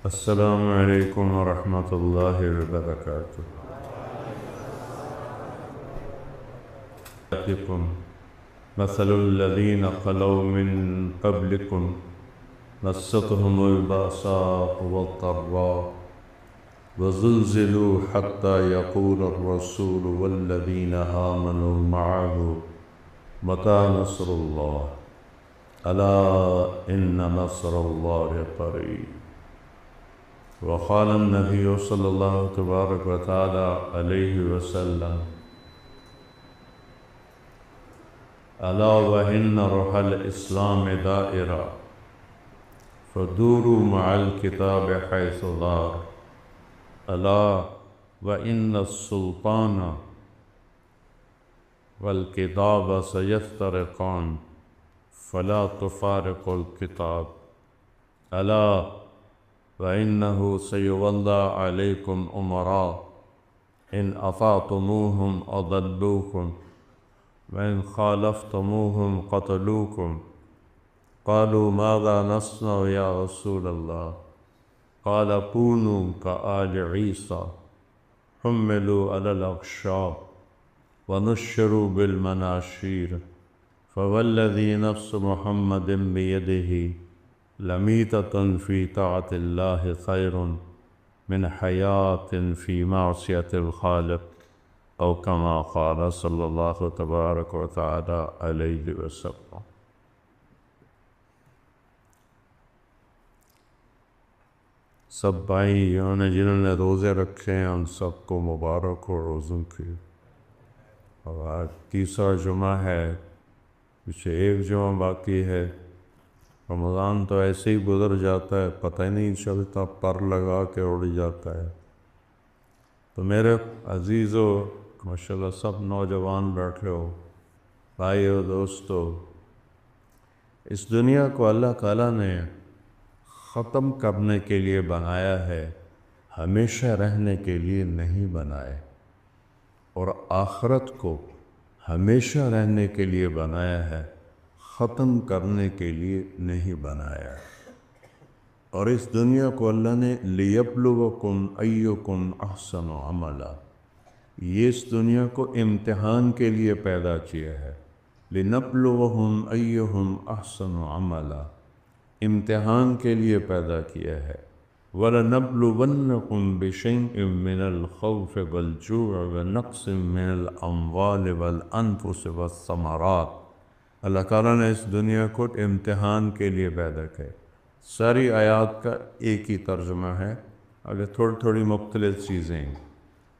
السلام علیکم ورحمۃ اللہ وبرکاتہ۔ مثل الذین خلوا من قبلکم مستهم البأساء والضراء وزلزلوا حتى يقول الرسول والذین آمنوا معه متى نصر اللہ الا ان نصر اللہ قریب۔ وقال النبی صلی اللہ تبارک و تعالی علیہ وسلم الا وإن روح الاسلام دائرہ فدوروا مع الكتاب حيث دار الا وإن السلطان والكتاب سيفترقان فلا تفارق الكتاب الا وإنه سيولى عليكم أمراء إن أطعتموهم أضلوكم وإن خالفتموهم قتلوكم قالوا ماذا نصنع يا رسول الله قال كونوا كآل عيسى حملوا على الأغشاء ونشروا بالمناشير فوالذي نفس محمد بيده لمیتۃ فی طاعۃ اللہ خیر من حیاۃ فی معصیۃ الخالق او کما قال صلی اللہ تبارک و تعالی علیہ وسلم۔ سب بھائیوں نے جنہوں نے روزے رکھے ہیں ان سب کو مبارک ہو روزوں کی۔ اور آج تیسرا جمعہ ہے، پیچھے ایک جمعہ باقی ہے۔ رمضان تو ایسے ہی گزر جاتا ہے، پتہ ہی نہیں چلتا، پر لگا کے اڑ جاتا ہے۔ تو میرے عزیزو، ماشاءاللہ سب نوجوان بیٹھے ہو، بھائیو دوستو، اس دنیا کو اللہ تعالیٰ نے ختم کرنے کے لیے بنایا ہے، ہمیشہ رہنے کے لیے نہیں بنائے، اور آخرت کو ہمیشہ رہنے کے لیے بنایا ہے، ختم کرنے کے لیے نہیں بنایا۔ اور اس دنیا کو اللہ نے لیبلوکم ایکم احسن عملا، یہ اس دنیا کو امتحان کے لیے پیدا کیا ہے۔ لنبلوہم ایہم احسن عملا، امتحان کے لیے پیدا کیا ہے۔ وَلَنَبْلُوَنَّكُمْ بِشَيْءٍ مِّنَ الْخَوْفِ وَالْجُوعِ وَنَقْصٍ مِّنَ الْأَمْوَالِ وَالْأَنفُسِ وَالثَّمَرَاتِ۔ اللہ تعالیٰ نے اس دنیا کو امتحان کے لیے پیدا کیا۔ ساری آیات کا ایک ہی ترجمہ ہے، اگر تھوڑی تھوڑی مختلف چیزیں ہیں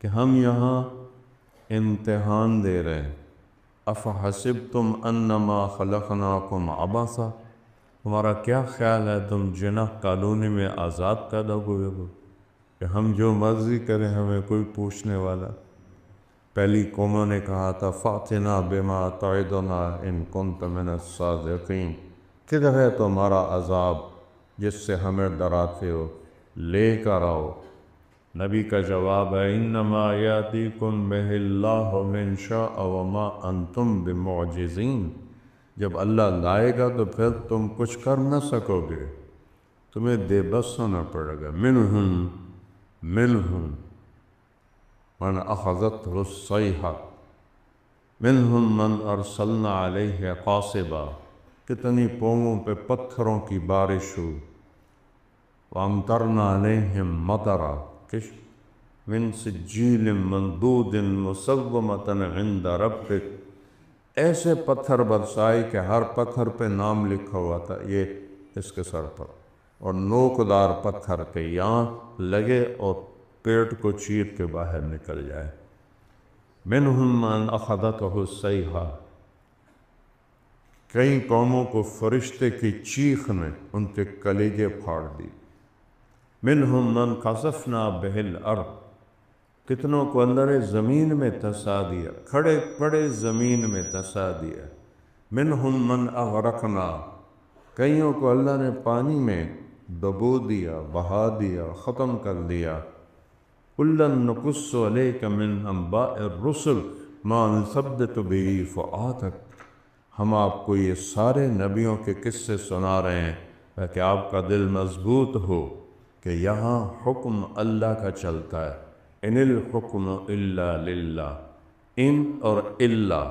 کہ ہم یہاں امتحان دے رہے ہیں۔ افحسبتم انما خلقناکم عبثا، تمہارا کیا خیال ہے تم جناح کالونی میں آزاد پیدا ہوئے ہو کہ ہم جو مرضی کریں ہمیں کوئی پوچھنے والا؟ پہلی قوموں نے کہا تھا فَأْتِنَا بِمَا تَعِدُنَا إِن كُنْتَ مِنَ الصَّادِقِينَ، کدھر ہے تمہارا عذاب جس سے ہمیں ڈراتے ہو، لے کر آؤ۔ نبی کا جواب ہے إِنَّمَا يَأْتِيكُم بِهِ اللَّهُ مِن شَاءَ وَمَا أَنْتُمْ بِمُعْجِزِينَ، جب اللہ لائے گا تو پھر تم کچھ کر نہ سکو گے، تمہیں بے بس ہونا پڑے گا۔ منہم من اخذته الصیحہ منہم من ارسلنا علیہ قاصبا، کتنی قوموں پہ پتھروں کی بارش ہوئی۔ وامطرنا علیہم مطرا من سجیل منضود مسومۃ عند ربک، ایسے پتھر برسائے کہ ہر پتھر پہ نام لکھا ہوا تھا، یہ اس کے سر پر، اور نوکدار پتھر کے یہاں لگے اور پیٹ کو چیر کے باہر نکل جائے۔ منہم من اخذتہ الصیحہ، کئی قوموں کو فرشتے کی چیخ نے ان کے کلیجے پھاڑ دی۔ منہم من خسفنا بہ الارض، کتنوں کو اللہ نے زمین میں دھسا دیا، کھڑے پڑے زمین میں دھسا دیا۔ منہم من اغرقنا، کئیوں کو اللہ نے پانی میں ڈبو دیا، بہا دیا، ختم کر دیا۔ کُلًا نقص علیک من انباء الرسل ما نثبت به فؤادک، ہم آپ کو یہ سارے نبیوں کے قصے سنا رہے ہیں تاکہ آپ کا دل مضبوط ہو۔ کہ یہاں حکم اللہ کا چلتا ہے، ان الحکم الا للہ، ان اور الا،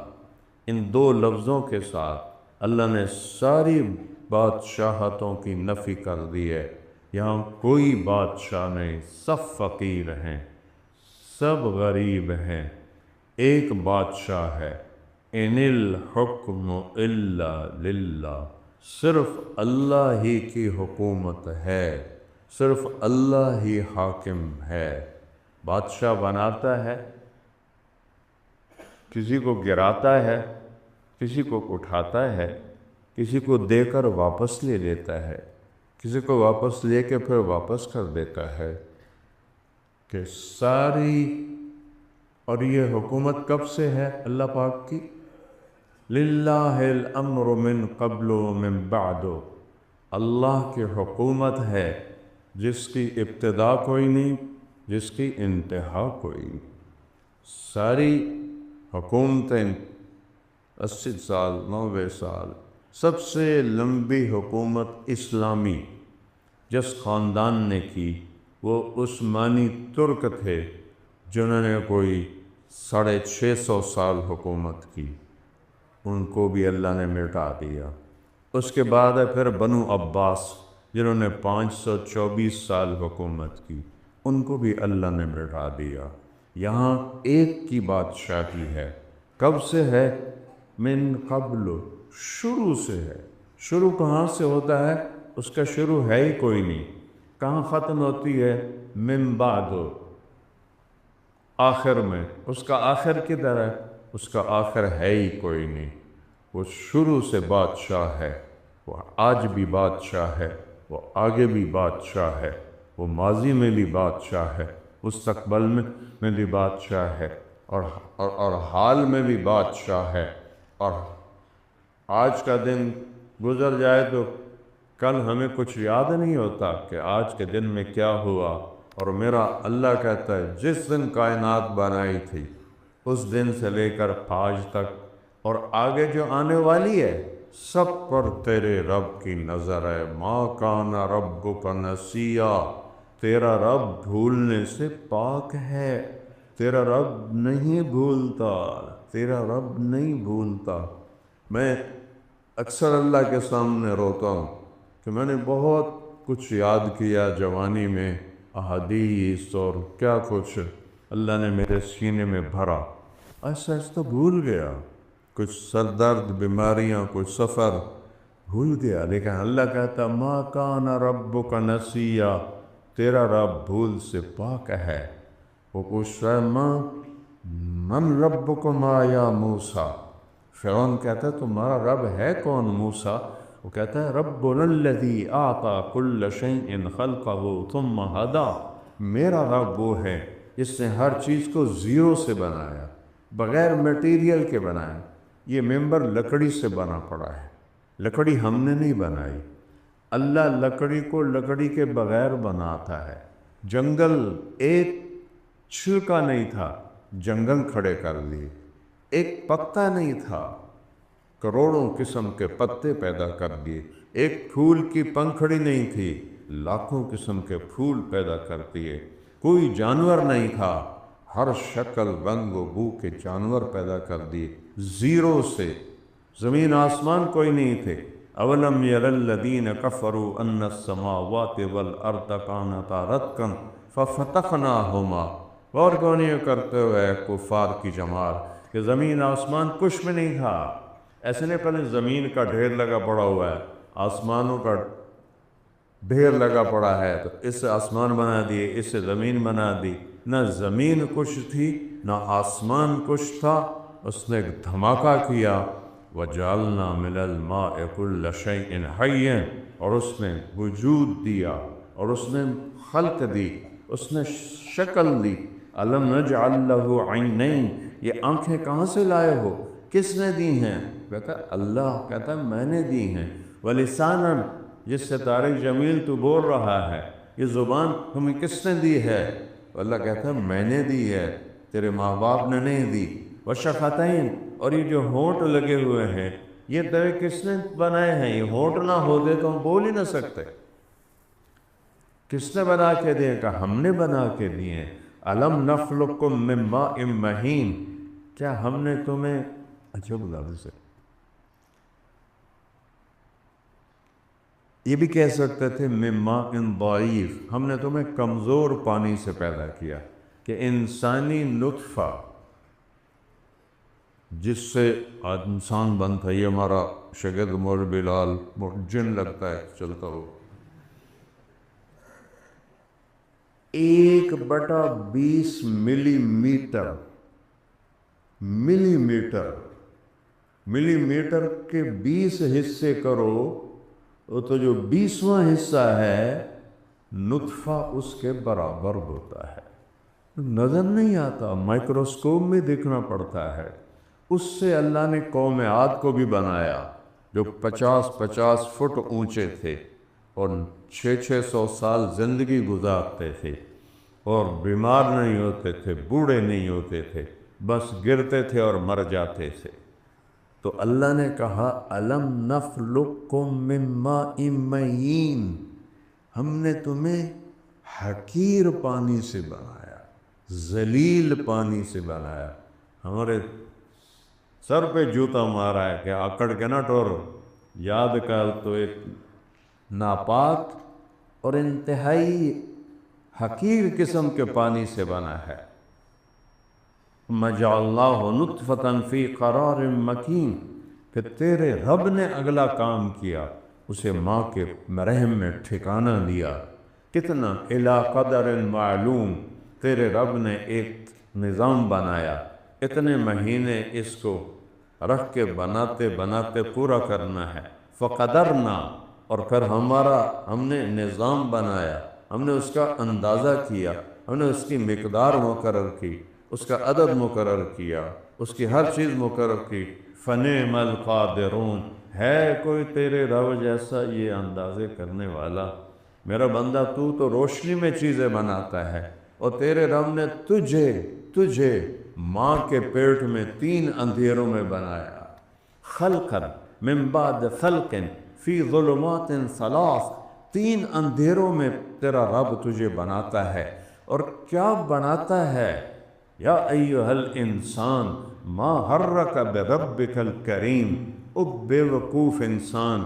ان دو لفظوں کے ساتھ اللہ نے ساری بادشاہتوں کی نفی کر دی ہے۔ یہاں کوئی بادشاہ نہیں، سب فقیر ہیں، سب غریب ہیں، ایک بادشاہ ہے، ان الحکم الا للہ، صرف اللہ ہی کی حکومت ہے، صرف اللہ ہی حاکم ہے۔ بادشاہ بناتا ہے، کسی کو گراتا ہے، کسی کو اٹھاتا ہے، کسی کو دے کر واپس لے لیتا ہے، کسی کو واپس لے کے پھر واپس کر دیتا ہے، کہ ساری، اور یہ حکومت کب سے ہے اللہ پاک کی؟ للہ الامر من قبل و من بعد، اللہ کی حکومت ہے جس کی ابتدا کوئی نہیں، جس کی انتہا کوئی نہیں۔ ساری حکومتیں 80 سال 90 سال، سب سے لمبی حکومت اسلامی جس خاندان نے کی وہ عثمانی ترک تھے، جنہوں نے کوئی 650 سال حکومت کی، ان کو بھی اللہ نے مٹا دیا۔ اس کے بعد ہے پھر بنو عباس، جنہوں نے 524 سال حکومت کی، ان کو بھی اللہ نے مٹا دیا۔ یہاں ایک کی بادشاہی ہے، کب سے ہے؟ من قبل، شروع سے ہے۔ شروع کہاں سے ہوتا ہے؟ اس کا شروع ہے ہی کوئی نہیں۔ کہاں ختم ہوتی ہے؟ من بعد، آخر میں۔ اس کا آخر کدھر ہے؟ اس کا آخر ہے ہی کوئی نہیں۔ وہ شروع سے بادشاہ ہے، وہ آج بھی بادشاہ ہے، وہ آگے بھی بادشاہ ہے، وہ ماضی میں بھی بادشاہ ہے، مستقبل میں بھی بادشاہ ہے، اور حال میں بھی بادشاہ ہے۔ اور آج کا دن گزر جائے تو کل ہمیں کچھ یاد نہیں ہوتا کہ آج کے دن میں کیا ہوا۔ اور میرا اللہ کہتا ہے جس دن کائنات بنائی تھی اس دن سے لے کر آج تک اور آگے جو آنے والی ہے، سب پر تیرے رب کی نظر ہے۔ ما کان ربک نسیا، تیرا رب بھولنے سے پاک ہے، تیرا رب نہیں بھولتا، تیرا رب نہیں بھولتا۔ میں اکثر اللہ کے سامنے روتا ہوں کہ میں نے بہت کچھ یاد کیا جوانی میں، احادیث اور کیا کچھ اللہ نے میرے سینے میں بھرا، ایسا ایسا بھول گیا، کچھ سر درد، بیماریاں، کچھ سفر، بھول گیا۔ لیکن اللہ کہتا ما کان ربک نسیا، تیرا رب بھول سے پاک ہے۔ وہ پوچھتا ہے من ربکما یا موسیٰ، فرعون کہتا ہے تمہارا رب ہے کون موسیٰ؟ وہ کہتا ہے ربنا الذی اعطی کل شیء خلقہ ثم ہدی، میرا رب وہ ہے جس نے ہر چیز کو زیرو سے بنایا، بغیر میٹیریل کے بنایا۔ یہ ممبر لکڑی سے بنا پڑا ہے، لکڑی ہم نے نہیں بنائی، اللہ لکڑی کو لکڑی کے بغیر بناتا ہے۔ جنگل ایک چھلکا نہیں تھا، جنگل کھڑے کر دیے۔ ایک پتا نہیں تھا، کروڑوں قسم کے پتے پیدا کر دیے۔ ایک پھول کی پنکھڑی نہیں تھی، لاکھوں قسم کے پھول پیدا کر دیے۔ کوئی جانور نہیں تھا، ہر شکل رنگ و بو کے جانور پیدا کر دیے زیرو سے۔ زمین آسمان کوئی نہیں تھے۔ اولم یر الذین کفروا ان السماوات والارض کانتا رتقا ففتقناہما، غور کیوں نہیں کرتے ہوئے کفار کی جماعت کہ زمین آسمان کچھ بھی نہیں تھا۔ ایسے نہیں پہلے زمین کا ڈھیر لگا پڑا ہوا ہے، آسمانوں کا ڈھیر لگا پڑا ہے، تو اس سے آسمان بنا دیے، اس سے زمین بنا دی۔ نہ زمین کچھ تھی نہ آسمان کچھ تھا، اس نے ایک دھماکہ کیا۔ وَجَعَلْنَا مِنَ الْمَاءِ كُلَّ شَيْءٍ حَيٍّ، اور اس نے وجود دیا، اور اس نے خلق دی، اس نے شکل دی۔ أَلَمْ نَجْعَلْ لَهُ عَيْنَيْنِ، یہ آنکھیں کہاں سے لائے ہو؟ کس نے دی ہیں؟ کہتا ہے اللہ، کہتا ہے میں نے دی ہیں۔ وَلِسَانًا، جس سے طارق جمیل تو بول رہا ہے، یہ زبان ہمیں کس نے دی ہے؟ اللہ کہتا ہے میں نے دی ہے، تیرے ماں باپ نے نہیں دی۔ وَشَفَتَيْن، اور یہ جو ہونٹ لگے ہوئے ہیں، یہ تیرے کس نے بنائے ہیں؟ یہ ہونٹ نہ ہوتے تو ہم بول ہی نہ سکتے۔ کس نے بنا کے دیے؟ کہ ہم نے بنا کے دیے۔ الم نخلقکم من ماء مہین، کیا ہم نے تمہیں، عجب لفظ ہے، یہ بھی کہہ سکتے تھے من ماء ضعیف، ہم نے تمہیں کمزور پانی سے پیدا کیا، کہ انسانی نطفہ جس سے انسان بنتا ہے، یہ ہمارا شاگرد مولوی بلال جن لگتا ہے چلتا ہو، 1/20 ملی میٹر، ملی میٹر کے 20 حصے کرو تو جو 20واں حصہ ہے نطفہ اس کے برابر ہوتا ہے، نظر نہیں آتا، مائکروسکوپ میں دیکھنا پڑتا ہے۔ اس سے اللہ نے قوم عاد کو بھی بنایا جو 50 فٹ اونچے تھے اور 600 سال زندگی گزارتے تھے اور بیمار نہیں ہوتے تھے، بوڑھے نہیں ہوتے تھے، بس گرتے تھے اور مر جاتے تھے۔ تو اللہ نے کہا الم نخلقکم من ماء مہین، ہم نے تمہیں حقیر پانی سے بنایا، ذلیل پانی سے بنایا۔ ہمارے سر پہ جوتا مارا ہے کہ آکڑ کے نہ ٹورو، یاد کر تو ایک ناپاک اور انتہائی حقیر قسم کے پانی سے بنا ہے۔ جعلناہ نطفۃ فی قرار مکین، کہ تیرے رب نے اگلا کام کیا، اسے ماں کے رحم میں ٹھکانہ دیا۔ کتنا؟ الی قدر معلوم، تیرے رب نے ایک نظام بنایا، اتنے مہینے اس کو رکھ کے بناتے بناتے پورا کرنا ہے۔ فقدرنا، اور پھر ہم نے نظام بنایا، ہم نے اس کا اندازہ کیا، ہم نے اس کی مقدار مقرر کی، اس کا عدد مقرر کیا، اس کی ہر چیز مقرر کی۔ فنعم القادرون، ہے کوئی تیرے رب جیسا یہ اندازے کرنے والا؟ میرا بندہ تو روشنی میں چیزیں بناتا ہے، اور تیرے رب نے تجھے ماں کے پیٹ میں 3 اندھیروں میں بنایا۔ خلقا من بعد خلق فی ظلمات 3، 3 اندھیروں میں تیرا رب تجھے بناتا ہے۔ اور کیا بناتا ہے؟ یا ایہا الانسان ما حرک بربک الکریم، او بے وقوف انسان،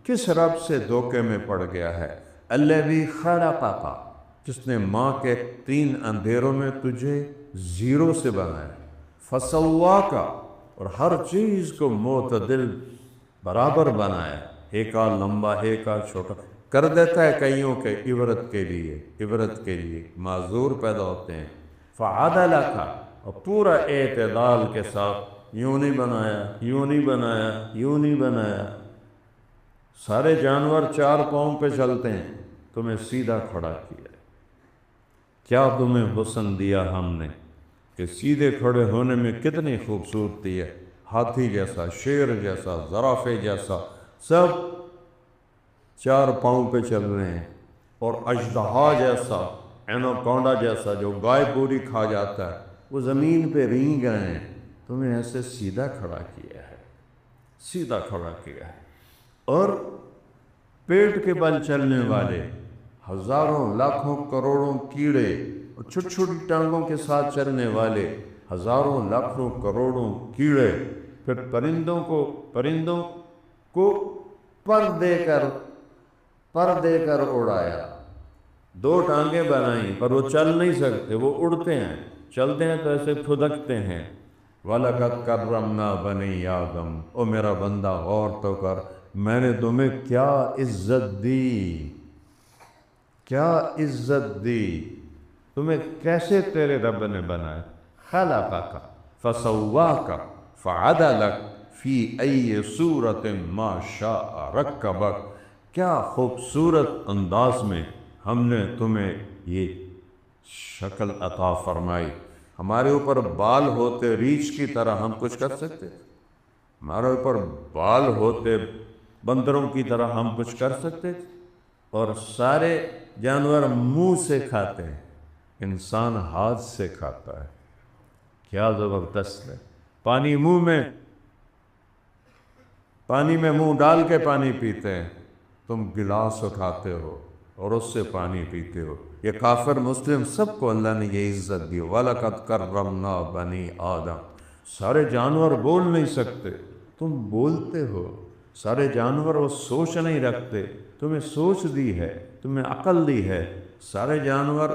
کس رب سے دھوکے میں پڑ گیا ہے؟ الذی خلقک، جس نے ماں کے 3 اندھیروں میں تجھے 0 سے بنایا، فسواک، اور ہر چیز کو معتدل برابر بنایا، ایک آدھ لمبا ایک آدھ چھوٹا کر دیتا ہے کئیوں کے عبرت کے لیے معذور پیدا ہوتے ہیں۔ فعدلک، اور پورا اعتدال کے ساتھ، یوں نہیں بنایا، سارے جانور 4 پاؤں پہ چلتے ہیں، تمہیں سیدھا کھڑا کیا۔ کیا تمہیں حسن دیا ہم نے کہ سیدھے کھڑے ہونے میں کتنی خوبصورتی ہے، ہاتھی جیسا، شیر جیسا، زرافے جیسا، سب 4 پاؤں پہ چل رہے ہیں، اور اژدہا جیسا، اینوکونڈا جیسا جو گائے پوری کھا جاتا ہے، وہ زمین پہ رینگ رہے ہیں، تمہیں ایسے سیدھا کھڑا کیا ہے۔ اور پیٹ کے بل چلنے والے ہزاروں لاکھوں کروڑوں کیڑے، اور چھوٹی چھوٹی ٹانگوں کے ساتھ چلنے والے ہزاروں لاکھوں کروڑوں کیڑے، پھر پرندوں کو پر دے کر اڑایا، 2 ٹانگیں بنائیں پر وہ چل نہیں سکتے، وہ اڑتے ہیں، چلتے ہیں تو ایسے پھدکتے ہیں۔ وَلَقَدْ كَرَّمْنَا بَنِي آدم، او میرا بندہ غور تو کر، میں نے تمہیں کیا عزت دی، تمہیں کیسے تیرے رب نے بنایا۔ خَلَقَكَ فَسَوَّاكَ فَعَدَلَكَ فِي أَيِّ صُورَةٍ مَا شَاءَ رَكَّبَكَ، کیا خوبصورت انداز میں ہم نے تمہیں یہ شکل عطا فرمائی۔ ہمارے اوپر بال ہوتے ریچھ کی طرح ہم کچھ کر سکتے، ہمارے اوپر بال ہوتے بندروں کی طرح ہم کچھ کر سکتے، اور سارے جانور منہ سے کھاتے ہیں، انسان ہاتھ سے کھاتا ہے۔ کیا زبردست ہے! پانی میں منہ ڈال کے پانی پیتے ہیں، تم گلاس اٹھاتے ہو، اور اس سے پانی پیتے ہو۔ یہ کافر مسلم سب کو اللہ نے یہ عزت دی، وَلَقَدْ كَرَّمْنَا بَنِي آدم۔ سارے جانور بول نہیں سکتے، تم بولتے ہو۔ سارے جانور وہ سوچ نہیں رکھتے، تمہیں سوچ دی ہے، تمہیں عقل دی ہے۔ سارے جانور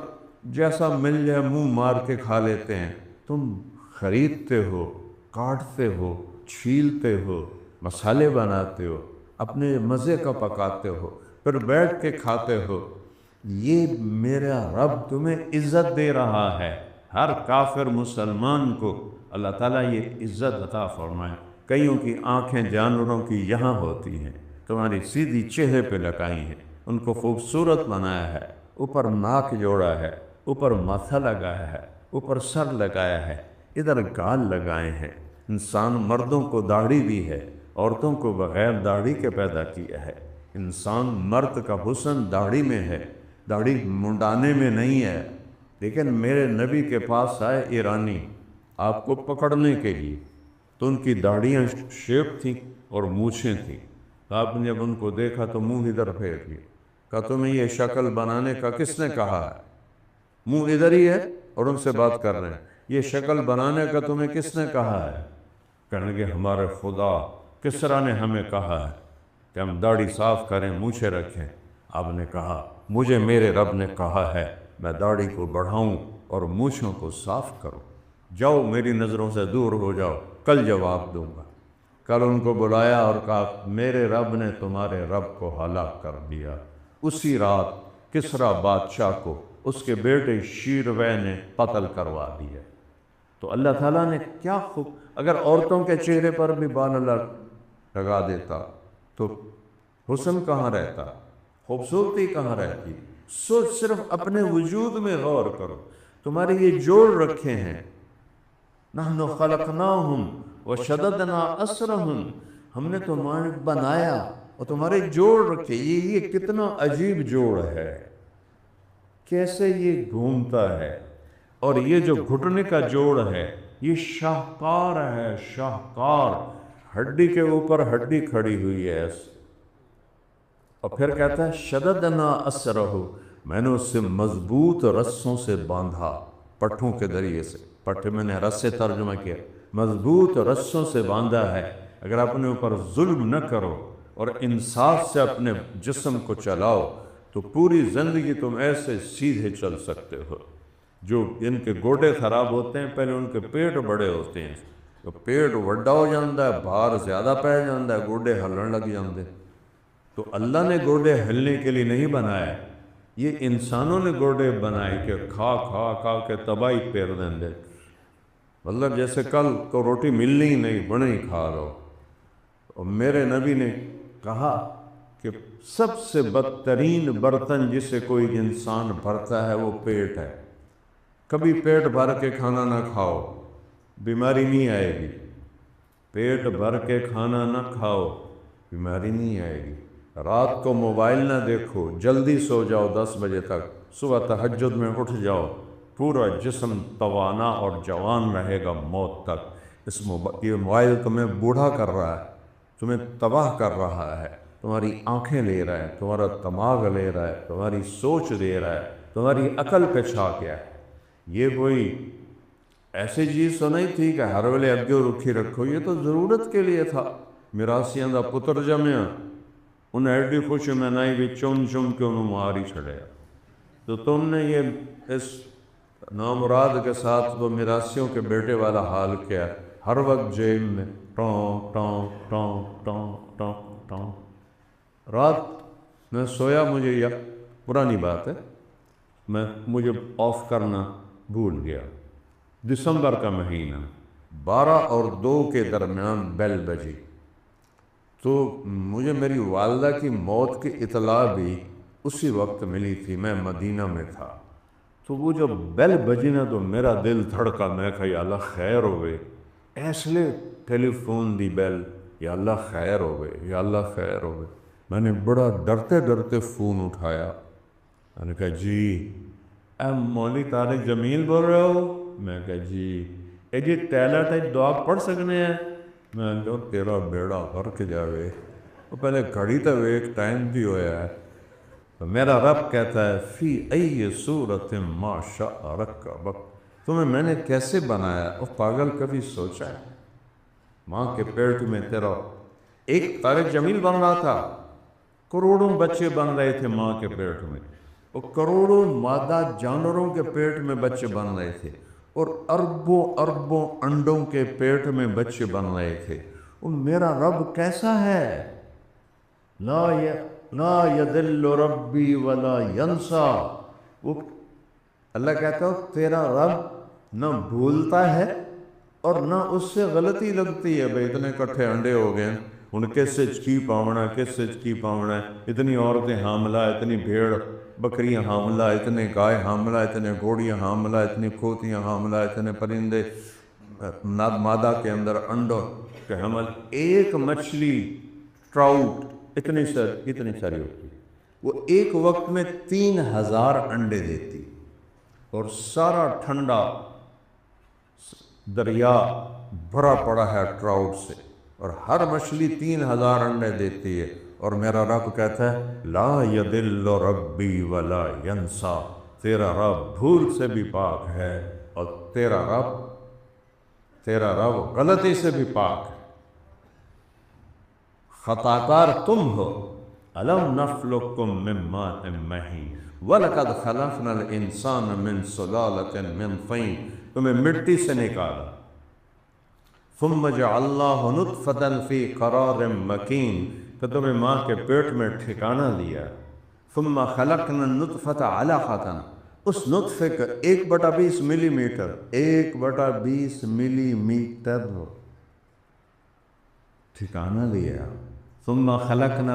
جیسا مل جائے منہ مار کے کھا لیتے ہیں، تم خریدتے ہو، کاٹتے ہو، چھیلتے ہو، مسالے بناتے ہو، اپنے مزے کا پکاتے ہو، پھر بیٹھ کے کھاتے ہو۔ یہ میرا رب تمہیں عزت دے رہا ہے۔ ہر کافر مسلمان کو اللہ تعالیٰ یہ عزت عطا فرمائے۔ کئیوں کی آنکھیں جانوروں کی یہاں ہوتی ہیں، تمہاری سیدھی چہرے پہ لگائی ہیں، ان کو خوبصورت بنایا ہے، اوپر ناک جوڑا ہے، اوپر ماتھا لگایا ہے، اوپر سر لگایا ہے، ادھر گال لگائے ہیں۔ انسان مردوں کو داڑھی دی ہے، عورتوں کو بغیر داڑھی کے پیدا کیا ہے۔ انسان مرد کا حسن داڑھی میں ہے، داڑھی منڈانے میں نہیں ہے۔ لیکن میرے نبی کے پاس آئے ایرانی آپ کو پکڑنے کے لیے، تو ان کی داڑھیاں شیپ تھیں اور مونچھیں تھیں۔ آپ نے جب ان کو دیکھا تو منہ ادھر پھیر لیا، کہا تمہیں یہ شکل بنانے کا کس نے کہا ہے؟ منہ ادھر ہی ہے اور ان سے بات کر رہے ہیں، یہ شکل بنانے کا تمہیں کس نے کہا ہے؟ کہنے کہ ہمارے خدا کسریٰ نے ہمیں کہا ہے کہ ہم داڑھی صاف کریں، مونچھیں رکھیں۔ آپ نے کہا مجھے میرے رب نے کہا ہے میں داڑھی کو بڑھاؤں اور مونچھوں کو صاف کروں۔ جاؤ میری نظروں سے دور ہو جاؤ، کل جواب دوں گا۔ کل ان کو بلایا اور کہا میرے رب نے تمہارے رب کو ہلاک کر دیا۔ اسی رات کسریٰ بادشاہ کو اس کے بیٹے شیروے نے قتل کروا دیا۔ تو اللہ تعالیٰ نے کیا خوب، اگر عورتوں کے چہرے پر بھی بال لگا دیتا تو حسن کہاں رہتا، خوبصورتی کہاں رہتی؟ سوچ، صرف اپنے وجود میں غور کرو، تمہارے یہ جوڑ رکھے ہیں، نحن خلقناہم وشددنا اسرہم، ہم نے تمہیں بنایا اور تمہارے جوڑ رکھے۔ یہ کتنا عجیب جوڑ ہے، کیسے یہ گھومتا ہے۔ اور یہ جو گھٹنے کا جوڑ ہے یہ شاہکار ہے، شاہکار، ہڈی کے اوپر ہڈی کھڑی ہوئی ہے۔ اور پھر کہتا ہے شددنا اسرہ، میں نے اس سے مضبوط رسوں سے باندھا، پٹھوں کے ذریعے سے، پٹھے میں نے رس سے ترجمہ کیا، مضبوط رسوں سے باندھا ہے۔ اگر اپنے اوپر ظلم نہ کرو اور انصاف سے اپنے جسم کو چلاؤ تو پوری زندگی تم ایسے سیدھے چل سکتے ہو۔ جو ان کے گوڈے خراب ہوتے ہیں، پہلے ان کے پیٹ بڑے ہوتے ہیں، تو پیٹ وڈا ہو جاندہ ہے، بھار زیادہ پہ جاندہ ہے، گوڈے ہلن لگ جاندے۔ تو اللہ نے گوڈے ہلنے کے لیے نہیں بنائے، یہ انسانوں نے گوڈے بنائے کہ کھا کھا کھا کے تباہی پیر دیں دے، مطلب جیسے کل کو روٹی ملنی ہی نہیں، بنے ہی کھا لو۔ اور میرے نبی نے کہا کہ سب سے بدترین برتن جسے کوئی انسان بھرتا ہے وہ پیٹ ہے۔ کبھی پیٹ بھر کے کھانا نہ کھاؤ، بیماری نہیں آئے گی۔ پیٹ بھر کے کھانا نہ کھاؤ، بیماری نہیں آئے گی۔ رات کو موبائل نہ دیکھو، جلدی سو جاؤ 10 بجے تک، صبح تہجد میں اٹھ جاؤ، پورا جسم توانا اور جوان رہے گا موت تک۔ یہ موبائل تمہیں بوڑھا کر رہا ہے، تمہیں تباہ کر رہا ہے، تمہاری آنکھیں لے رہا ہے، تمہارا دماغ لے رہا ہے، تمہاری سوچ لے رہا ہے، تمہاری عقل پہ چھا گیا ہے۔ یہ کوئی ایسی چیز تو نہیں تھی کہ ہر ویلے اگے رکھی رکھو، یہ تو ضرورت کے لیے تھا۔ میراثیاں دا پتر جمیا، انہیں ایڈی خوش میں نہیں بھی چم چم کے انہوں ماری چھڑے، تو تم نے یہ اس نامراد کے ساتھ وہ میراثیوں کے بیٹے والا حال کیا، ہر وقت جیب میں ٹوں ٹوں ٹوں ٹوں ٹوں ٹوں۔ رات میں سویا، مجھے یہ پرانی بات ہے، مجھے آف کرنا بھول گیا، دسمبر کا مہینہ، 12 اور 2 کے درمیان بیل بجی، تو مجھے میری والدہ کی موت کی اطلاع بھی اسی وقت ملی تھی، میں مدینہ میں تھا۔ تو وہ جب بیل بجی نا تو میرا دل دھڑکا، میں کہا یا اللہ خیر ہوئے، اس لیے ٹیلی فون دی بیل، یا اللہ خیر ہوئے، یا اللہ خیر ہوئے۔ میں نے بڑا ڈرتے ڈرتے فون اٹھایا، میں نے کہا جی اے مولی طارق جمیل بول رہے ہو؟ میں کہا جی، اے جی ٹیلر تے دعا پڑھ سکنے ہیں؟ میں جو تیرا بیڑا غرق جاوے، وہ پہلے گھڑی تے ایک ٹائم بھی ہویا ہے، تو میرا رب کہتا ہے فی ای صورت ما شاء رکبک، تمہیں میں نے کیسے بنایا؟ او پاگل، کبھی سوچا ہے ماں کے پیٹ میں تیرا ایک طارق جمیل بن رہا تھا، کروڑوں بچے بن رہے تھے ماں کے پیٹ میں، اور کروڑوں مادہ جانوروں کے پیٹ میں بچے بن رہے تھے، اور اربوں اربوں انڈوں کے پیٹ میں بچے بن رہے تھے۔ اور میرا رب کیسا ہے؟ لا یضل ربی ولا ینسا، وہ اللہ کہتا ہے تیرا رب نہ بھولتا ہے اور نہ اس سے غلطی لگتی ہے۔ بھئی اتنے کٹھے انڈے ہو گئے، ان کس سے کی پاونا ہے، کس سے کی پاونا ہے، اتنی عورتیں حاملہ، اتنی بھیڑ بکریاں حاملہ، اتنے گائے حاملہ، اتنے گھوڑیاں حاملہ، اتنی کھوتیاں حاملہ، اتنے پرندے مادہ کے اندر انڈوں کے حمل، ایک مچھلی ٹراؤٹ اتنی ساری ہوتی، وہ ایک وقت میں 3000 انڈے دیتی، اور سارا ٹھنڈا دریا بھرا پڑا ہے ٹراؤٹ سے، اور ہر مچھلی 3000 انڈے دیتی ہے۔ اور میرا رب کہتا ہے لا یضل ربی ولا ینسا، تیرا رب بھول سے بھی پاک ہے، اور تیرا رب غلطی سے بھی پاک ہے۔ خطا کار تم ہو، الم نخلقکم من ماء مہین وَلَقَدْ خَلَقْنَا الْإِنسَانَ مِنْ سُلَالَةٍ مِنْ طِین، تمہیں مٹی سے نکالا، ثم جعلناہ نطفۃ فی قرار مکین، تو تمہیں ماں کے پیٹ میں ٹھکانہ دیا، ثم خلقنا النطفۃ علقۃ، اس نطفے کا 1/20 ملی میٹر، 1/20 ملی میٹر ٹھکانہ دیا، ثم خلقنا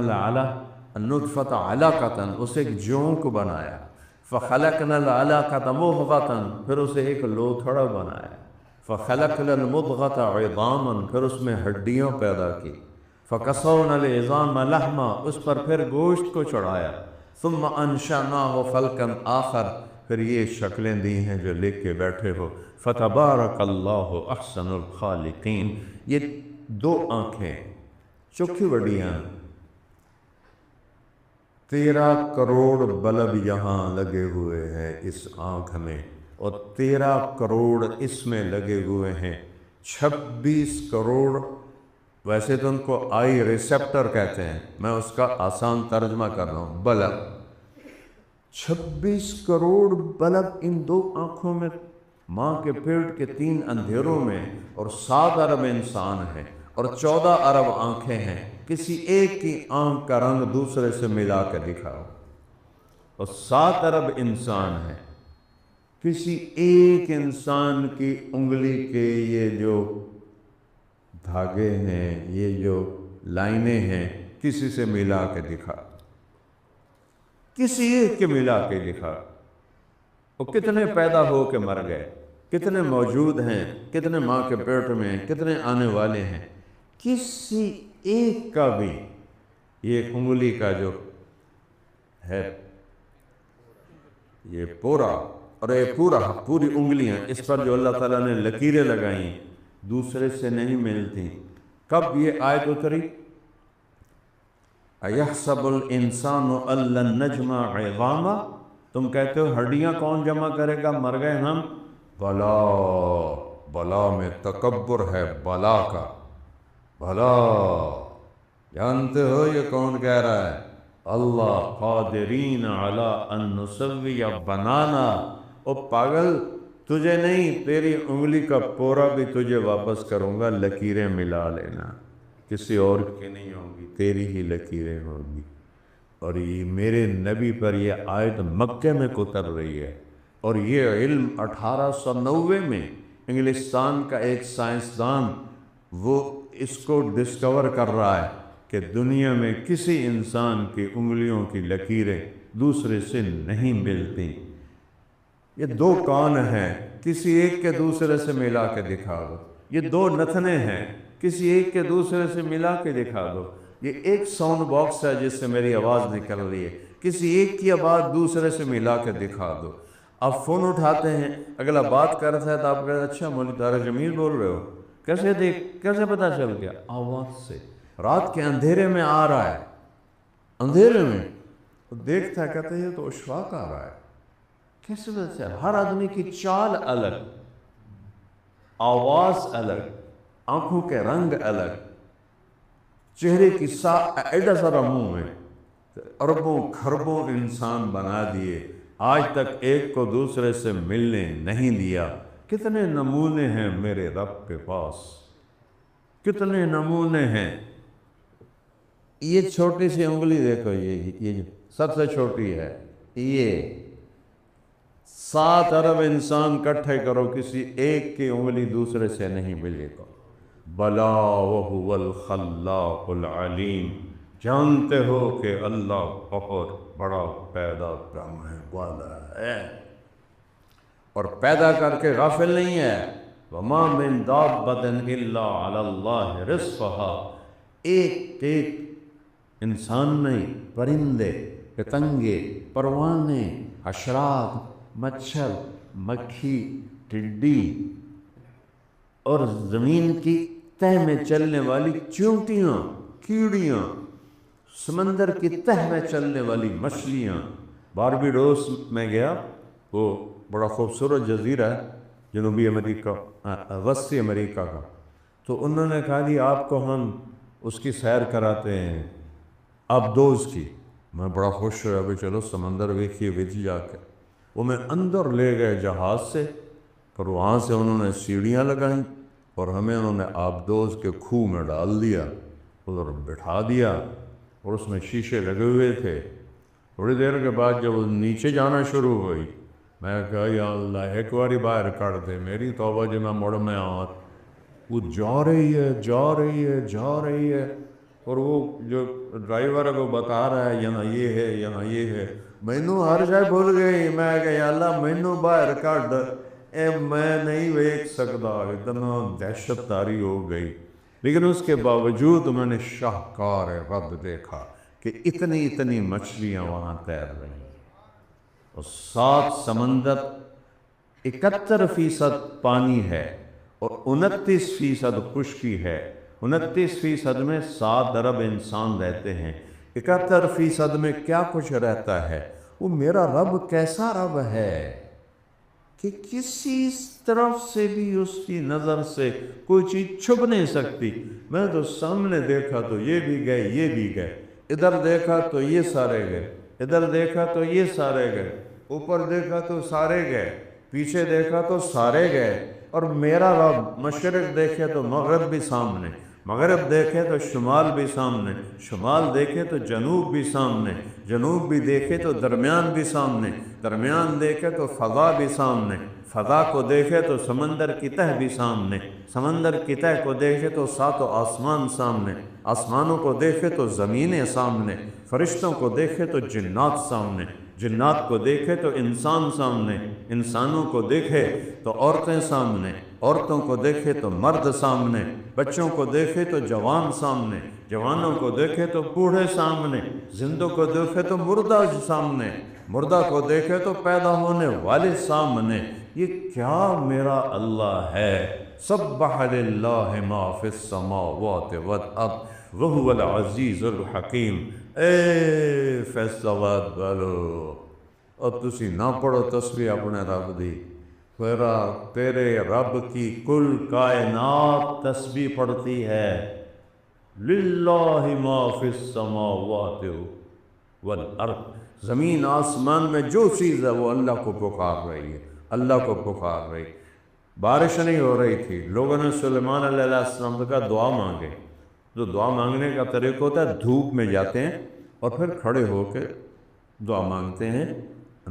النطفۃ علقۃ، اسے ایک جونک بنایا، فخلقنا العلقۃ مضغۃ، پھر اسے ایک لوتھڑا بنایا، فخلقنا المضغۃ عظاما، پھر اس میں ہڈیاں پیدا کی، فکسونا العظام لحما، اس پر پھر گوشت کو چڑھایا، ثم انشأناہ خلقا آخر، پھر یہ شکلیں دی ہیں جو لکھ کے بیٹھے ہو، فتبارک اللہ احسن الخالقین۔ یہ 2 آنکھیں چوکھی وڈیاں، 13 کروڑ بلب یہاں لگے ہوئے ہیں اس آنکھ میں، اور 13 کروڑ اس میں لگے ہوئے ہیں، 26 کروڑ، ویسے تو ان کو آئی ریسیپٹر کہتے ہیں، میں اس کا آسان ترجمہ کر رہا ہوں، بلب، 26 کروڑ بلب ان 2 آنکھوں میں، ماں کے پیٹ کے 3 اندھیروں میں، اور 7 ارب انسان ہیں، اور 14 ارب آنکھیں ہیں، کسی ایک کی آنکھ کا رنگ دوسرے سے ملا کے دکھاؤ، اور 7 ارب انسان ہیں، کسی ایک انسان کی انگلی کے یہ جو دھاگے ہیں، یہ جو لائنیں ہیں، کسی سے ملا کے دکھا، کسی ایک کے ملا کے دکھا، وہ کتنے پیدا ہو کے مر گئے، کتنے موجود ہیں، کتنے ماں کے پیٹ میں، کتنے آنے والے ہیں، کسی ایک کا بھی یہ انگلی کا جو ہے یہ پورا، اور یہ پوری انگلیاں، اس پر جو اللہ تعالیٰ نے لکیریں لگائیں، دوسرے سے نہیں ملتی۔ کب یہ آیت اتری؟ اَيَحْسَبُ الْإِنسَانُ أَن لَّن نَّجْمَعَ عِظَامَهُ، تم کہتے ہو ہڈیاں کون جمع کرے گا، مر گئے ہم، بلا میں تکبر ہے، بلا کا بھلا، جانتے ہو یہ کون کہہ رہا ہے؟ اللہ، قادرین علی ان نسوی بنانا، او پاگل، تجھے نہیں، تیری انگلی کا پورا بھی تجھے واپس کروں گا، لکیریں ملا لینا، کسی اور کی نہیں ہوں گی، تیری ہی لکیریں ہوں گی۔ اور یہ میرے نبی پر یہ آیت مکے میں اتر رہی ہے، اور یہ علم 1890 میں انگلستان کا ایک سائنسدان وہ اس کو ڈسکور کر رہا ہے کہ دنیا میں کسی انسان کی انگلیوں کی لکیریں دوسرے سے نہیں ملتی۔ یہ 2 کان ہیں، کسی ایک کے دوسرے سے ملا کے دکھا دو، یہ 2 نتنے ہیں، کسی ایک کے دوسرے سے ملا کے دکھا دو، یہ ایک ساؤنڈ باکس ہے جس سے میری آواز نکل رہی ہے، کسی ایک کی آواز دوسرے سے ملا کے دکھا دو۔ آپ فون اٹھاتے ہیں، اگلا بات کر رہا ہے تو آپ کہتے ہیں اچھا مولوی طارق جمیل بول رہے ہو، کیسے پتا چل گیا؟ آواز سے، رات کے اندھیرے میں آ رہا ہے، اندھیرے میں دیکھتا ہے کہتا ہے یہ تو اشفاق آ رہا ہے، کس وجہ سے؟ ہر آدمی کی چال الگ، آواز الگ، آنکھوں کے رنگ الگ، چہرے کی ایڈا سارا منہ ہے، اربوں کھربوں انسان بنا دیے، آج تک ایک کو دوسرے سے ملنے نہیں دیا۔ کتنے نمونے ہیں میرے رب کے پاس، کتنے نمونے ہیں۔ یہ چھوٹی سی انگلی دیکھو، یہ سب سے چھوٹی ہے، یہ 7 ارب انسان کٹھے کرو، کسی ایک کی انگلی دوسرے سے نہیں ملے گا۔ بلا وہو الخلاق العلیم، جانتے ہو کہ اللہ بہت بڑا پیدا کرنے والا ہے، اور پیدا کر کے غافل نہیں ہے۔ وما من دابۃ الا علی اللہ رزقھا، ایک انسان نہیں، پرندے، پتنگے، پروانے، حشرات، مچھر، مکھی، ٹڈی، اور زمین کی تہ میں چلنے والی چیونٹیاں، کیڑیاں، سمندر کی تہ میں چلنے والی مچھلیاں۔ باربیڈوس میں گیا، وہ بڑا خوبصورت جزیرہ ہے جنوبی امریکہ، وسطی امریکہ کا، تو انہوں نے کہا جی آپ کو ہم اس کی سیر کراتے ہیں، آبدوز کی۔ میں بڑا خوش ہوا، بھی چلو سمندر ویکھیے وچ جا کے۔ وہ میں اندر لے گئے جہاز سے، اور وہاں سے انہوں نے سیڑھیاں لگائیں اور ہمیں انہوں نے آبدوز کے کھوہ میں ڈال دیا، ادھر بٹھا دیا، اور اس میں شیشے لگے ہوئے تھے۔ تھوڑی دیر کے بعد جب وہ نیچے جانا شروع ہوئی، میں کہا یا اللہ ایک باری باہر کر دے، میری توبہ جو میں مڑ میں آت۔ وہ جا رہی ہے، جا رہی ہے، جا رہی ہے، اور وہ جو ڈرائیور ہے وہ بتا رہا ہے یہاں یہ ہے، یہاں یہ ہے۔ مینوں ہر شے بھول گئی، میں کہا یا اللہ مینوں باہر کڈ، اے میں نہیں ویکھ سکدا، اتنا دہشت تاری ہو گئی۔ لیکن اس کے باوجود میں نے شاہکار رب دیکھا کہ اتنی اتنی مچھلیاں وہاں تیر رہی ہیں، اور 7 سمندر، 71% پانی ہے اور 29% خشکی ہے۔ 29% میں 7 ارب انسان رہتے ہیں، 71% میں کیا کچھ رہتا ہے۔ وہ میرا رب کیسا رب ہے کہ کسی طرف سے بھی اس کی نظر سے کوئی چیز چھپ نہیں سکتی۔ میں تو سامنے دیکھا تو یہ بھی گئے، یہ بھی گئے، ادھر دیکھا تو یہ سارے گئے، ادھر دیکھا تو یہ سارے گئے، اوپر دیکھا تو سارے گئے، پیچھے دیکھا تو سارے گئے۔ اور میرا رب مشرق دیکھے تو مغرب بھی سامنے، مغرب دیکھے تو شمال بھی سامنے، شمال دیکھے تو جنوب بھی سامنے، جنوب بھی دیکھے تو درمیان بھی سامنے، درمیان دیکھے تو فضا بھی سامنے، فضا کو دیکھے تو سمندر کی تہ بھی سامنے، سمندر کی تہ کو دیکھے تو 7 آسمان سامنے، آسمانوں کو دیکھے تو زمینیں سامنے، فرشتوں کو دیکھے تو جنات سامنے، جنات کو دیکھے تو انسان سامنے، انسانوں کو دیکھے تو عورتیں سامنے، عورتوں کو دیکھے تو مرد سامنے، بچوں کو دیکھے تو جوان سامنے، جوانوں کو دیکھے تو بوڑھے سامنے، زندوں کو دیکھے تو مردہ سامنے، مردہ کو دیکھے تو پیدا ہونے والے سامنے۔ یہ کیا میرا اللہ ہے! سبح للہ ما فی السماوات والارض وہو العزیز الحکیم۔ اے فیصلہ باد والو، اور تسی نہ پڑھو تسبیح اپنے رب دی، تیرے رب کی کل کائنات تسبیح پڑھتی ہے۔ للہ ما فی السماوات والارض، زمین آسمان میں جو چیز ہے وہ اللہ کو پکار رہی ہے، اللہ کو پکار رہی۔ بارش نہیں ہو رہی تھی، لوگوں نے سلیمان علیہ السلام کا دعا مانگے۔ جو دعا مانگنے کا طریقہ ہوتا ہے، دھوپ میں جاتے ہیں اور پھر کھڑے ہو کے دعا مانگتے ہیں۔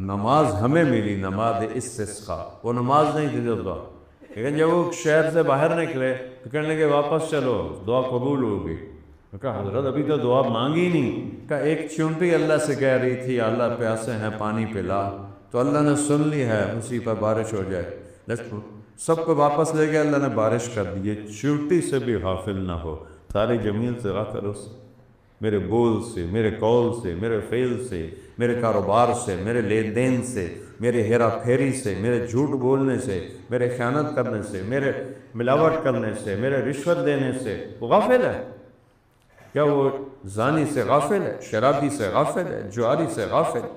نماز ہمیں ملی، نماز استسقاء، وہ نماز نہیں تھی جو دعا، لیکن جب وہ شہر سے باہر نکلے تو کہنے لگے واپس چلو، دعا قبول ہوگی۔ کہا حضرت ابھی تو دعا مانگی نہیں۔ کہا ایک چونٹی اللہ سے کہہ رہی تھی اللہ پیاسے ہیں پانی پلا، تو اللہ نے سن لی ہے، اسی پر بارش ہو جائے۔ سب کو واپس لے گئے، اللہ نے بارش کر دی۔ یہ چونٹی سے بھی غافل نہ ہو، ساری زمین سے غافل ہو، میرے بول سے، میرے قول سے، میرے فعل سے، میرے کاروبار سے، میرے لین دین سے، میرے ہیرا پھیری سے، میرے جھوٹ بولنے سے، میرے خیانت کرنے سے، میرے ملاوٹ کرنے سے، میرے رشوت دینے سے، وہ غافل ہے۔ کیا وہ زانی سے غافل ہے، شرابی سے غافل ہے، جواری سے غافل ہے،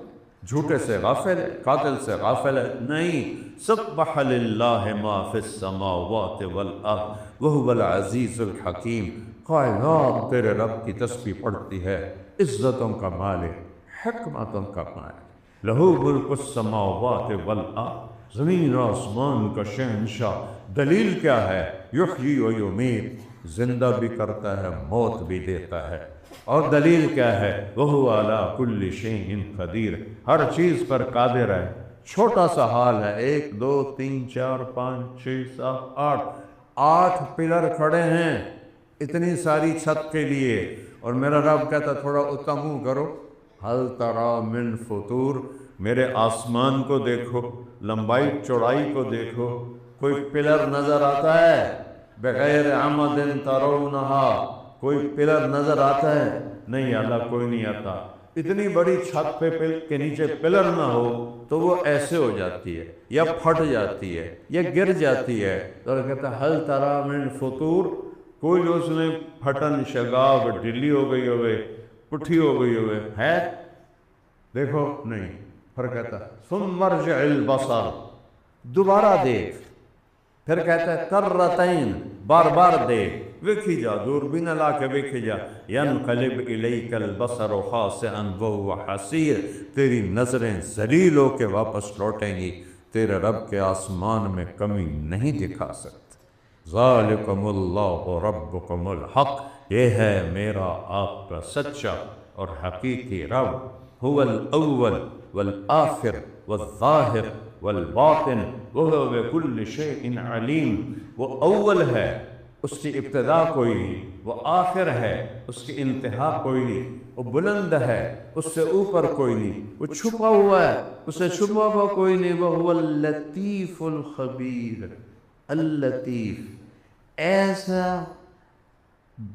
جھوٹے سے غافل ہے، قاتل سے غافل ہے؟ نہیں، سبح للہ ما فی السماوات والارض وہو العزیز الحکیم، کائنات تیرے رب کی تسبیح پڑھتی ہے، عزتوں کا مالک، حکمتوں کا مالک، لہو ملک السماوات والارض، زمین و آسمان کا شہنشاہ۔ دلیل کیا ہے؟ یحیی و یمیت، زندہ بھی کرتا ہے، موت بھی دیتا ہے۔ اور دلیل کیا ہے؟ وَهُوَ عَلَىٰ كُلِّ شَيْءٍ قَدِيرٌ، ہر چیز پر قادر ہے۔ چھوٹا سا حال ہے، 1 2 3 4 5 6 7 8 پلر کھڑے ہیں اتنی ساری چھت کے لیے، اور میرا رب کہتا تھوڑا اتنا منہ کرو، هَلْ تَرَىٰ مِنْ فُطُورٍ، میرے آسمان کو دیکھو، لمبائی چوڑائی کو دیکھو، کوئی پلر نظر آتا ہے؟ بغیر عمد ترونہا، کوئی پلر نظر آتا ہے؟ نہیں اللہ، کوئی نہیں آتا۔ اتنی بڑی چھت پہ کے نیچے پلر نہ ہو تو وہ ایسے ہو جاتی ہے، یا پھٹ جاتی ہے، یا گر جاتی ہے۔ تو کہتا ہے هل تری من فطور، کوئی جو اس میں پھٹن، شگاف، ڈلی ہو گئی ہوئے، پٹھی ہو گئی ہوئے ہے؟ دیکھو نہیں۔ پھر کہتا ہے ثم ارجع البصر، دوبارہ دیکھ۔ پھر کہتا ہے کرتین، بار بار دیکھ، ویکھی جا، دوربین لا کے ویکھی جا۔ ینقلب الیک البصر خاسئا وہو حسیر، تیری نظریں ذلیل ہو کے واپس لوٹیں گی، تیرے رب کے آسمان میں کمی نہیں دکھا سکتے۔ ذالکم اللہ ربکم الحق، یہ ہے میرا آپ کا سچا اور حقیقی رب۔ هو الاول والآخر والظاہر والباطن وہو بکل شیء علیم، وہ اول ہے، اس کی ابتدا کوئی نہیں، وہ آخر ہے، اس کی انتہا کوئی نہیں، وہ بلند ہے، اس سے اوپر کوئی نہیں، وہ چھپا ہوا ہے، اس سے چھپا ہوا کوئی نہیں۔ وہو اللطیف الخبیر، اللطیف، ایسا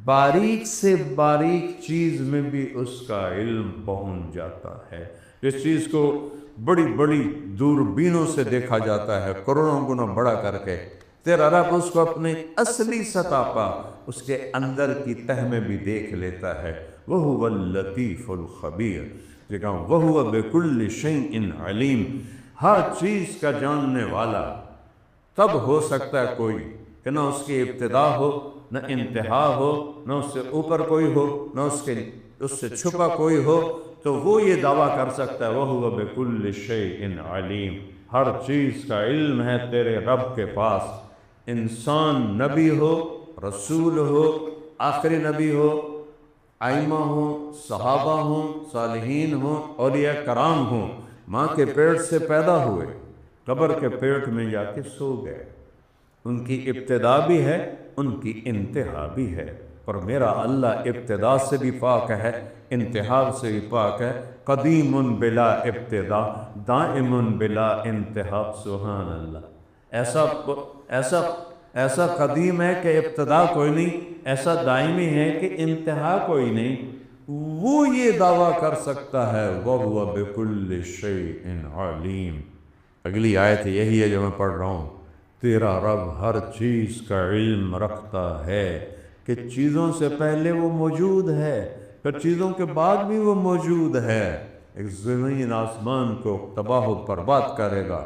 باریک سے باریک چیز میں بھی اس کا علم پہنچ جاتا ہے۔ جس چیز کو بڑی بڑی دوربینوں سے دیکھا جاتا ہے، کروڑوں گنا بڑا کر کے، تیرا رب اس کو اپنے اصلی سطح پر اس کے اندر کی تہ میں بھی دیکھ لیتا ہے۔ وَهُوَ اللطیف الخبیر، وَهُوَ بِكُلِّ شَيْءٍ علیم، ہر چیز کا جاننے والا۔ تب ہو سکتا ہے کوئی کہ نہ اس کی ابتدا ہو، نہ انتہا ہو، نہ اس سے اوپر کوئی ہو، نہ اس سے چھپا کوئی ہو، تو وہ یہ دعویٰ کر سکتا ہے وَهُوَ بِكُلِّ شَيْءٍ علیم، ہر چیز کا علم ہے تیرے رب کے پاس۔ انسان نبی ہو، رسول ہو، آخری نبی ہو، ائمہ ہوں، صحابہ ہوں، صالحین ہوں، اولیاء کرام ہوں، ماں کے پیٹ سے پیدا ہوئے، قبر کے پیٹ میں جا کے سو گئے، ان کی ابتدا بھی ہے، ان کی انتہا بھی ہے، اور میرا اللہ ابتدا سے بھی پاک ہے، انتہا سے بھی پاک ہے۔ قدیم بلا ابتدا، دائم بلا انتہا، سبحان اللہ۔ ایسا قدیم ہے کہ ابتدا کوئی نہیں، ایسا دائمی ہے کہ انتہا کوئی نہیں، وہ یہ دعویٰ کر سکتا ہے وَهُوَ بِكُلِّ شَيْءٍ عَلِيمٌ۔ اگلی آیت یہی ہے جو میں پڑھ رہا ہوں، تیرا رب ہر چیز کا علم رکھتا ہے، کہ چیزوں سے پہلے وہ موجود ہے، پھر چیزوں کے بعد بھی وہ موجود ہے۔ ایک زمین آسمان کو تباہ و برباد کرے گا۔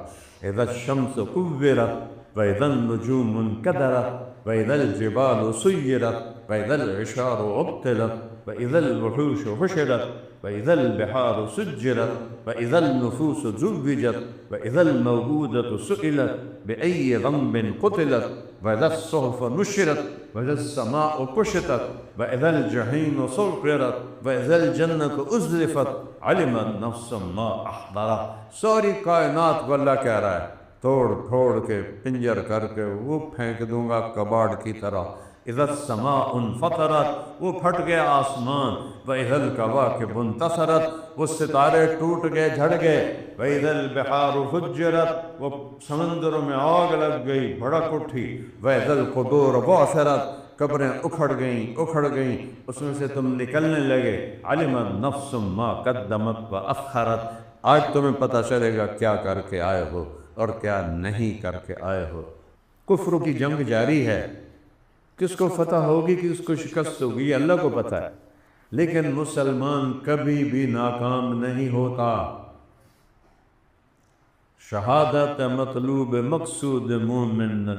اذا الشمس كورت واذا النجوم انكدرت واذا الجبال سيرت واذا العشار عطلت واذا الوحوش حشرت واذا البحار سجرت واذا النفوس زوجت واذا الموءودة سئلت بأي ذنب قتلت واذا الصحف نشرت واذا السماء كشطت واذا الجحيم سعرت واذا الجنة أزلفت علمت نفس ما احضرت۔ ساری کائنات کو اللہ کہہ رہا ہے توڑ پھوڑ کے، پنجر کر کے وہ پھینک دوں گا کباڑ کی طرح۔ اذا السماء انفطرت، وہ پھٹ گیا آسمان۔ واذا الکواکب انتثرت، وہ ستارے ٹوٹ گئے، جھڑ گئے۔ واذا البحار فجرت، وہ سمندروں میں آگ لگ گئی، بھڑک اٹھی۔ واذا القبور بعثرت، قبریں اکھڑ گئیں، اس میں سے تم نکلنے لگے۔ علمت نفس ما قدمت وأخرت، آج تمہیں پتہ چلے گا کیا کر کے آئے ہو اور کیا نہیں کر کے آئے ہو۔ کفر کی جنگ جاری ہے، کس کو فتح ہوگی، کس کو شکست ہوگی، یہ اللہ کو پتہ ہے۔ لیکن مسلمان کبھی بھی ناکام نہیں ہوتا۔ شہادت مطلوب مقصود مومن،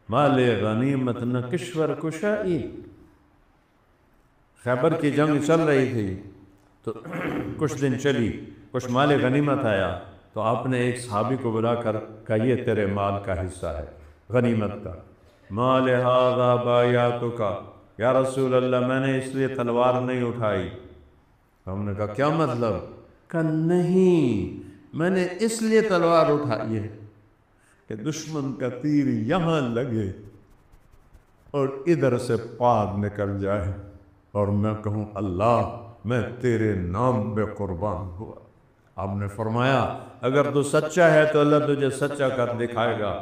مال غنیمت نہ کشور کشائی۔ خیبر کی جنگ چل رہی تھی تو کچھ دن چلی، کچھ مال غنیمت آیا تو آپ نے ایک صحابی کو بلا کر کہا یہ تیرے مال کا حصہ ہے غنیمت کا۔ مال ھذا بایعتک، یا رسول اللہ میں نے اس لیے تلوار نہیں اٹھائی۔ ہم نے کہا کیا مطلب؟ کہا نہیں، میں نے اس لیے تلوار اٹھائی ہے کہ دشمن کا تیر یہاں لگے اور ادھر سے پار نکل جائے اور میں کہوں اللہ میں تیرے نام پہ قربان ہوا۔ آپ نے فرمایا اگر تو سچا ہے تو اللہ تجھے سچا کر دکھائے گا۔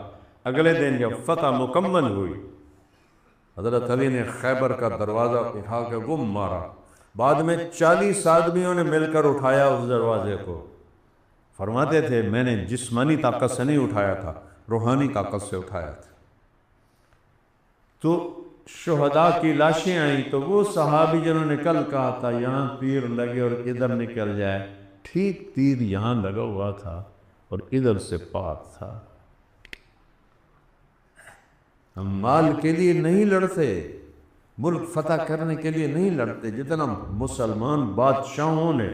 اگلے دن جب فتح مکمل ہوئی، حضرت علی نے خیبر کا دروازہ اٹھا کے گم مارا، بعد میں 40 آدمیوں نے مل کر اٹھایا اس دروازے کو۔ فرماتے تھے میں نے جسمانی طاقت سے نہیں اٹھایا تھا، روحانی طاقت سے اٹھایا تھا۔ تو شہداء کی لاشیں آئیں تو وہ صحابی جنہوں نے کل کہا تھا یہاں تیر لگے اور ادھر نکل جائے، ٹھیک تیر یہاں لگا ہوا تھا اور ادھر سے پاک تھا۔ ہم مال کے لیے نہیں لڑتے، ملک فتح کرنے کے لیے نہیں لڑتے۔ جتنا مسلمان بادشاہوں نے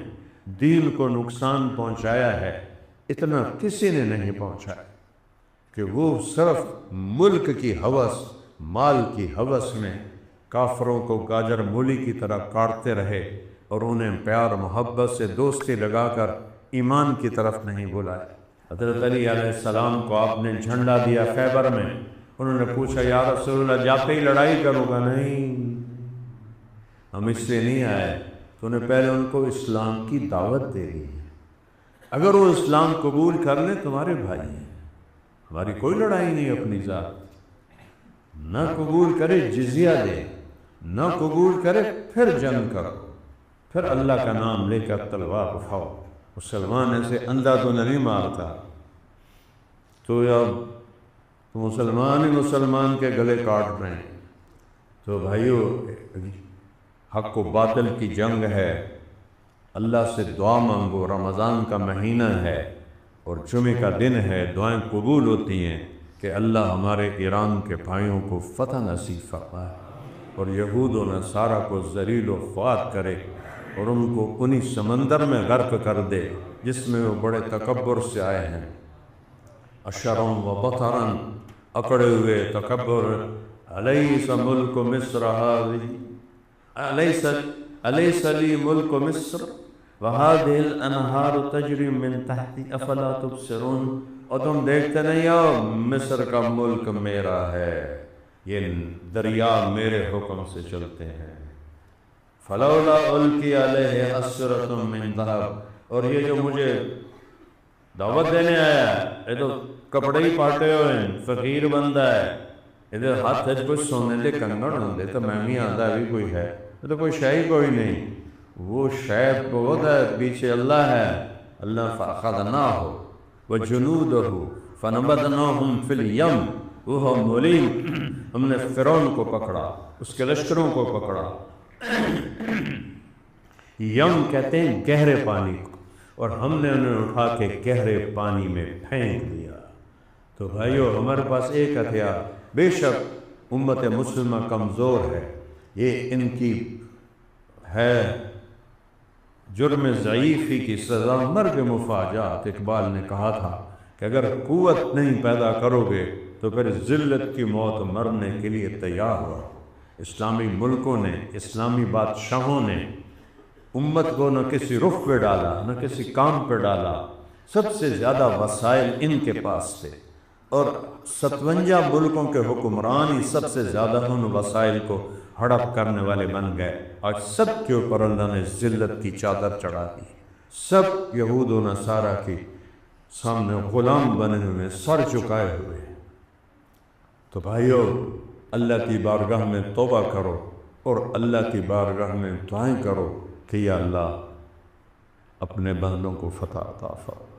دین کو نقصان پہنچایا ہے اتنا کسی نے نہیں پہنچایا، کہ وہ صرف ملک کی ہوس، مال کی ہوس میں کافروں کو گاجر مولی کی طرح کاٹتے رہے اور انہیں پیار محبت سے دوستی لگا کر ایمان کی طرف نہیں بلایا۔ حضرت علی علیہ السلام کو آپ نے جھنڈا دیا خیبر میں، انہوں نے پوچھا یا رسول اللہ جاتے ہی لڑائی کروں گا؟ نہیں، ہم اس سے نہیں آئے، تو نے پہلے ان کو اسلام کی دعوت دے دی ہے، اگر وہ اسلام قبول کر لیں تمہارے بھائی ہیں، ہماری کوئی لڑائی نہیں اپنی ذات۔ نہ قبول کرے جزیہ دے، نہ قبول کرے پھر جنگ کرو، پھر اللہ کا نام لے کر تلوار اٹھاؤ۔ مسلمان ایسے اندھا تو نہیں مارتا، تو اب مسلمان ہی مسلمان کے گلے کاٹ رہے ہیں۔ تو بھائیو حق و باطل کی جنگ ہے، اللہ سے دعا مانگو، رمضان کا مہینہ ہے اور جمعہ کا دن ہے، دعائیں قبول ہوتی ہیں کہ اللہ ہمارے ایران کے بھائیوں کو فتح نصیب فرمائے اور یہود و نصارہ کو ذلیل و خوار کرے اور ان کو انہی سمندر میں غرق کر دے جس میں وہ بڑے تکبر سے آئے ہیں۔ اشرم و بطرن، اکڑے ہوئے تکبر، الیس ملک مصر هذه، الیس لی ملک مصر وهذه الانہار تجری من تحتی افلا تبصرون، اور تم دیکھتے نہیں ہو مصر کا ملک میرا ہے، یہ دریا میرے حکم سے چلتے ہیں۔ فلولا القی علیہ اسورۃ من ذہب، اور یہ جو مجھے دعوت دینے آیا ہے یہ تو کپڑے ہی پاٹے ہوئے ہیں، فقیر بندہ ہے، ادھر ہاتھ کچھ سونے دے کنگڑ ہوں دے تو میں بھی آدھا بھی کوئی ہے، یہ تو کوئی شے کوئی نہیں، وہ شے بہت ہے، پیچھے اللہ ہے۔ اللہ فأخذناہ وجنودہ فنبذناہم فی الیم وہو ملیم، ہم نے فرعون کو پکڑا، اس کے لشکروں کو پکڑا۔ یم کہتے ہیں گہرے پانی کو، اور ہم نے انہیں اٹھا کے گہرے پانی میں پھینک دیا۔ تو بھائیو ہمارے پاس ایک ہتھیار، بے شک امت مسلمہ کمزور ہے، یہ ان کی ہے جرم ضعیفی کی سزا مرگ مفاجات۔ اقبال نے کہا تھا کہ اگر قوت نہیں پیدا کرو گے تو پھر ذلت کی موت مرنے کے لیے تیار ہو۔ اسلامی ملکوں نے، اسلامی بادشاہوں نے امت کو نہ کسی رخ پہ ڈالا نہ کسی کام پہ ڈالا، سب سے زیادہ وسائل ان کے پاس تھے، اور 57 ملکوں کے حکمران ہی سب سے زیادہ ان وسائل کو ہڑپ کرنے والے بن گئے۔ آج سب کے اوپر اللہ نے ذلت کی چادر چڑھا دی، سب یہود و نصارہ کی سامنے غلام بنے ہوئے، سر جھکائے ہوئے۔ تو بھائیو اللہ کی بارگاہ میں توبہ کرو اور اللہ کی بارگاہ میں دعائیں کرو کہ یا اللہ اپنے بندوں کو فتح عطا فرما۔